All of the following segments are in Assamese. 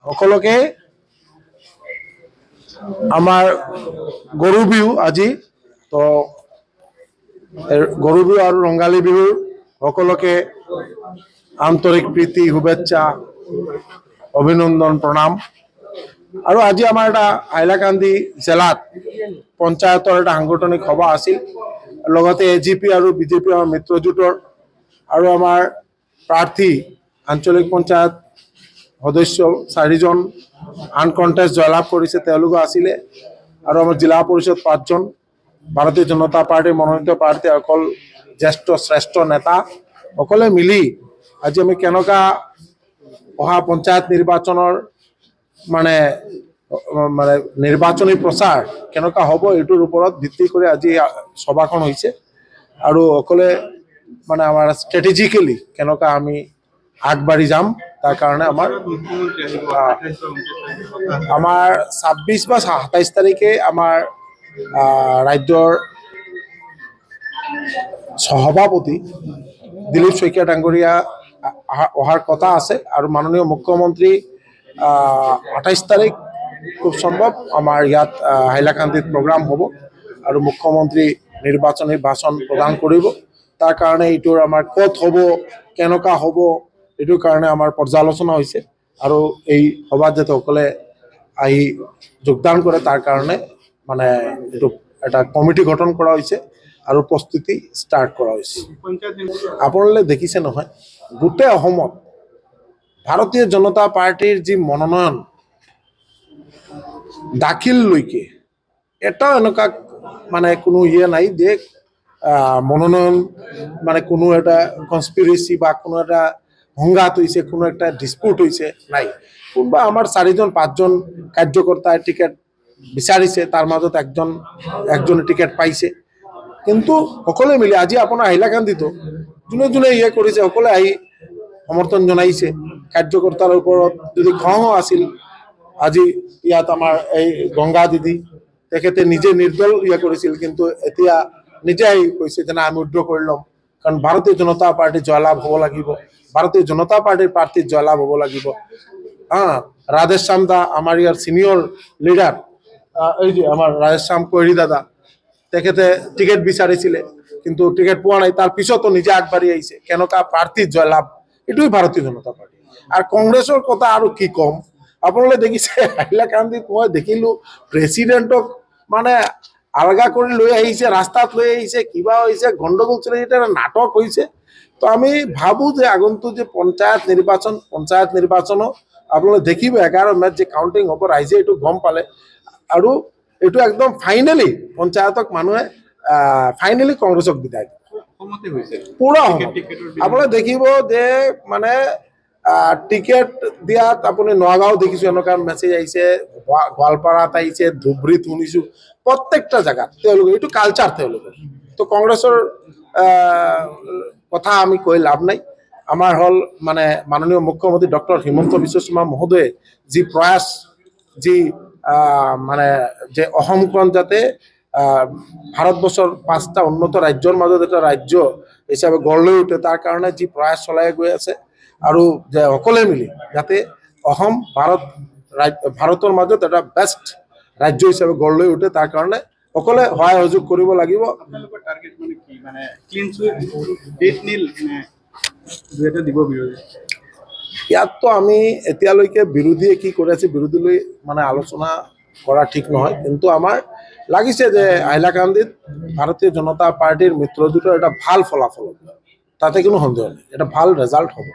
সকলোকে আমাৰ গৰু বিহু আজি তো গৰু বিহু আৰু ৰঙালী বিহুৰ সকলোকে আন্তৰিক প্ৰীতি শুভেচ্ছা অভিনন্দন প্ৰণাম আৰু আজি আমাৰ এটা হাইলাকান্দি জিলাত পঞ্চায়তৰ এটা সাংগঠনিক সভা আছিল লগতে এজিপি আৰু বিজেপি আমাৰ মিত্ৰজোঁটৰ আৰু আমাৰ প্ৰাৰ্থী আঞ্চলিক পঞ্চায়ত সদস্য 4জন আনকণ্টেষ্ট জয়লাভ কৰিছে তেওঁলোকো আছিলে আৰু আমাৰ জিলা পৰিষদ 5জন ভাৰতীয় জনতা পাৰ্টিৰ মনোনীত প্ৰাৰ্থী অকল জ্যেষ্ঠ শ্ৰেষ্ঠ নেতা সকলে মিলি আজি আমি কেনেকুৱা অহা পঞ্চায়ত নিৰ্বাচনৰ মানে নিৰ্বাচনী প্ৰচাৰ কেনেকুৱা হ'ব এইটোৰ ওপৰত ভিত্তি কৰি আজি সভাখন হৈছে আৰু সকলে মানে আমাৰ ষ্ট্ৰেটেজিক্যালি কেনেকুৱা আমি আগবাঢ়ি যাম তাৰ কাৰণে আমাৰ 26 বা 27 তাৰিখে আমাৰ ৰাজ্যৰ সভাপতি দিলীপ শইকীয়া ডাঙৰীয়া অহাৰ কথা আছে আৰু মাননীয় মুখ্যমন্ত্ৰী 28 তাৰিখ খুব সম্ভৱ আমাৰ ইয়াত হাইলাকান্দিত প্ৰগ্ৰাম হ'ব আৰু মুখ্যমন্ত্ৰী নিৰ্বাচনী ভাষণ প্ৰদান কৰিব তাৰ কাৰণে এইটোৰ আমাৰ ক'ত হ'ব কেনেকুৱা হ'ব এইটোৰ কাৰণে আমাৰ পৰ্যালোচনা হৈছে আৰু এই সভাত যাতে সকলে আহি যোগদান কৰে তাৰ কাৰণে মানে এইটো এটা কমিটি গঠন কৰা হৈছে আৰু প্ৰস্তুতি ষ্টাৰ্ট কৰা হৈছে আপোনালোকে দেখিছে নহয় গোটেই অসমত ভাৰতীয় জনতা পাৰ্টিৰ যি মনোনয়ন দাখিললৈকে এটাও এনেকুৱা মানে কোনো নাই যে মনোনয়ন মানে কোনো এটা কনস্পিৰেচি বা কোনো এটা সংঘাত হৈছে কোনো একটা ডিসপিউট হৈছে নাই কোনোবা আমাৰ 4জন 5জন কাৰ্যকৰ্তাই টিকেট বিচাৰিছে তাৰ মাজত একজনে টিকেট পাইছে কিন্তু সকলে মিলি আজি আপোনাৰ হাইলাকান্দিতো যোনে যোনে ইয়ে কৰিছে সকলে আহি সমৰ্থন জনাইছে কাৰ্যকৰ্তাৰ ওপৰত যদি খং আছিল আজি ইয়াত আমাৰ এই গংগা দিদি তেখেতে নিজে নিৰ্দল ইয়ে কৰিছিল কিন্তু এতিয়া নিজে আহি কৈছে যে আমি উদ্ৰ কৰি ল'ম কাৰণ ভাৰতীয় জনতা পাৰ্টি জয়লাভ হ'ব লাগিব ভাৰতীয় জনতা পাৰ্টিৰ প্ৰাৰ্থী জয়লাভ হ'ব লাগিব ৰাধেশ্যাম দা আমাৰ ইয়াৰ সিনিয়ৰ লিডাৰ এই যে আমাৰ ৰাধেশ্যাম কৈৰী দাদা তেখেতে টিকেট বিচাৰিছিলে কিন্তু টিকেট পোৱা নাই তাৰ পিছতো নিজে আগবাঢ়ি আহিছে কেনেকুৱা প্ৰাৰ্থী জয়লাভ এইটোই ভাৰতীয় জনতা পাৰ্টি আৰু কংগ্ৰেছৰ কথা আৰু কি কম আপোনালোকে দেখিছে হাইলাকান্দিত মই দেখিলো প্ৰেচিডেণ্টক মানে আলগা কৰি লৈ আহিছে ৰাস্তাত লৈ আহিছে কিবা হৈছে গণ্ডগোল চলি এটা নাটক হৈছে তো আমি ভাবো যে আগন্তুক যে পঞ্চায়ত নিৰ্বাচন আপোনালোকে দেখিব 11 মেত যে কাউণ্টিং হ'ব ৰাইজে এইটো গম পালে আৰু এইটো একদম ফাইনেলি পঞ্চায়তক মানুহে ফাইনেলি কংগ্ৰেছক বিদায় পুৰা আপোনালোকে দেখিব যে মানে টিকেট দিয়াত আপুনি নগাঁও দেখিছো এনেকুৱা মেছেজ আহিছে গোৱালপাৰাত আহিছে ধুবুৰীত শুনিছো প্ৰত্যেকটা জেগাত তেওঁলোকে এইটো কালচাৰ তেওঁলোকৰ তো কংগ্ৰেছৰ কথা আমি কৈ লাভ নাই আমাৰ হল মানে মাননীয় মুখ্যমন্ত্ৰী ডক্টৰ হিমন্ত বিশ্ব শৰ্মা মহোদয়ে যি প্ৰয়াস যি মানে যে অসমখন যাতে ভাৰতবৰ্ষৰ 5টা উন্নত ৰাজ্যৰ মাজত এটা ৰাজ্য হিচাপে গঢ় লৈ উঠে তাৰ কাৰণে যি প্ৰয়াস চলাই গৈ আছে আৰু যে সকলে মিলি যাতে অসম ভাৰতৰ মাজত এটা বেষ্ট ৰাজ্য হিচাপে গঢ় লৈ উঠে তাৰ কাৰণে সকলে সহায় সহযোগ কৰিব লাগিব ইয়াততো আমি এতিয়ালৈকে বিৰোধীয়ে কি কৰি আছে বিৰোধীলৈ মানে আলোচনা কৰা ঠিক নহয় কিন্তু আমাৰ লাগিছে যে হাইলাকান্দিত ভাৰতীয় জনতা পাৰ্টিৰ মিত্ৰজোঁটৰ এটা ভাল ফলাফল তাতে কোনো সন্দেহ নাই এটা ভাল ৰেজাল্ট হ'ব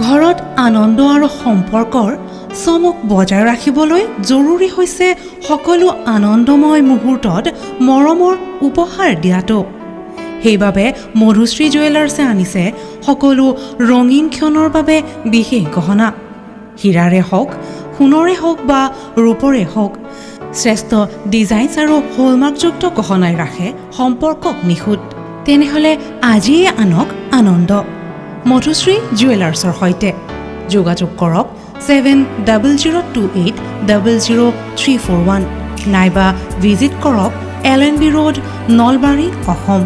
ঘৰত আনন্দ আৰু সম্পৰ্কৰ চমক বজাই ৰাখিবলৈ জৰুৰী হৈছে সকলো আনন্দময় মুহূৰ্তত মৰমৰ উপহাৰ দিয়াটো সেইবাবে মধুশ্ৰী জুৱেলাৰ্ছে আনিছে সকলো ৰঙীন ক্ষণৰ বাবে বিশেষ গহনা হীৰাৰে হওক সোণৰে হওক বা ৰূপৰে হওক শ্ৰেষ্ঠ ডিজাইনছ আৰু হলমাৰ্কযুক্ত গহনাই ৰাখে সম্পৰ্কক নিখুঁত তেনেহ'লে আজিয়ে আনক আনন্দ মধুশ্ৰী জুৱেলাৰ্ছৰ সৈতে যোগাযোগ কৰক 7028000341 নাইবা ভিজিট কৰক LNB ৰোড নলবাৰী অসম